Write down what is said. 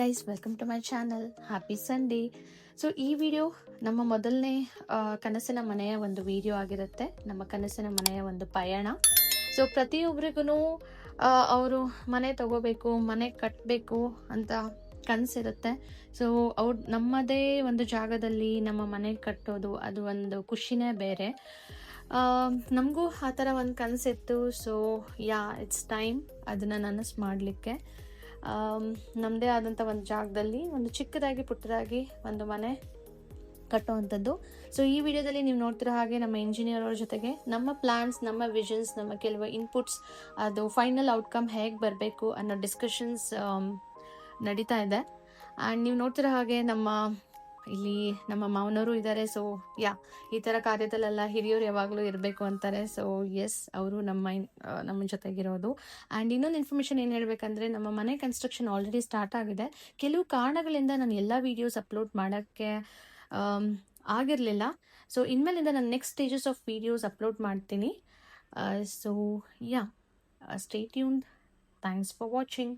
Guys, welcome to my channel. Happy Sunday. So ಈ video ನಮ್ಮ ಮೊದಲನೇ ಕನಸಿನ ಮನೆಯ ಒಂದು ವಿಡಿಯೋ ಆಗಿರುತ್ತೆ. ನಮ್ಮ ಕನಸಿನ ಮನೆಯ ಒಂದು ಪಯಣ. ಸೊ ಪ್ರತಿಯೊಬ್ಬರಿಗೂ ಅವರು ಮನೆ ತಗೋಬೇಕು, ಮನೆ ಕಟ್ಟಬೇಕು ಅಂತ ಕನಸಿರುತ್ತೆ. ಸೊ ಅವ್ರು ನಮ್ಮದೇ ಒಂದು ಜಾಗದಲ್ಲಿ ನಮ್ಮ ಮನೆ ಕಟ್ಟೋದು ಅದು ಒಂದು ಖುಷಿನೇ ಬೇರೆ. ನಮಗೂ ಆ ಥರ ಒಂದು ಕನಸಿತ್ತು. ಸೊ ಇಟ್ಸ್ ಟೈಮ್ ಅದನ್ನು ನನಸು ಮಾಡಲಿಕ್ಕೆ. ನಮ್ಮದೇ ಆದಂಥ ಒಂದು ಜಾಗದಲ್ಲಿ ಒಂದು ಚಿಕ್ಕದಾಗಿ ಪುಟ್ಟದಾಗಿ ಒಂದು ಮನೆ ಕಟ್ಟುವಂಥದ್ದು. ಸೊ ಈ ವಿಡಿಯೋದಲ್ಲಿ ನೀವು ನೋಡ್ತಿರೋ ಹಾಗೆ ನಮ್ಮ ಇಂಜಿನಿಯರ್ ಅವ್ರ ಜೊತೆಗೆ ನಮ್ಮ ಪ್ಲ್ಯಾನ್ಸ್, ನಮ್ಮ ವಿಷನ್ಸ್, ನಮ್ಮ ಕೆಲವು ಇನ್ಪುಟ್ಸ್, ಅದು ಫೈನಲ್ ಔಟ್ಕಮ್ ಹೇಗೆ ಬರಬೇಕು ಅನ್ನೋ ಡಿಸ್ಕಷನ್ಸ್ ನಡೀತಾ ಇದೆ. ಆ್ಯಂಡ್ ನೀವು ನೋಡ್ತಿರೋ ಹಾಗೆ ಇಲ್ಲಿ ನಮ್ಮ ಮಾವನವರು ಇದ್ದಾರೆ. ಸೊ ಈ ಥರ ಕಾರ್ಯದಲ್ಲೆಲ್ಲ ಹಿರಿಯರು ಯಾವಾಗಲೂ ಇರಬೇಕು ಅಂತಾರೆ. ಸೊ ಅವರು ನಮ್ಮ ಜೊತೆಗಿರೋದು. ಆ್ಯಂಡ್ ಇನ್ನೊಂದು ಇನ್ಫಾರ್ಮೇಷನ್ ಏನು ಹೇಳಬೇಕಂದ್ರೆ, ನಮ್ಮ ಮನೆ ಕನ್ಸ್ಟ್ರಕ್ಷನ್ ಆಲ್ರೆಡಿ ಸ್ಟಾರ್ಟ್ ಆಗಿದೆ. ಕೆಲವು ಕಾರಣಗಳಿಂದ ನಾನು ಎಲ್ಲ ವೀಡಿಯೋಸ್ ಅಪ್ಲೋಡ್ ಮಾಡೋಕ್ಕೆ ಆಗಿರಲಿಲ್ಲ. ಸೊ ಇನ್ಮೇಲಿಂದ ನಾನು next stages of videos upload ಮಾಡ್ತೀನಿ. So stay tuned. Thanks for watching.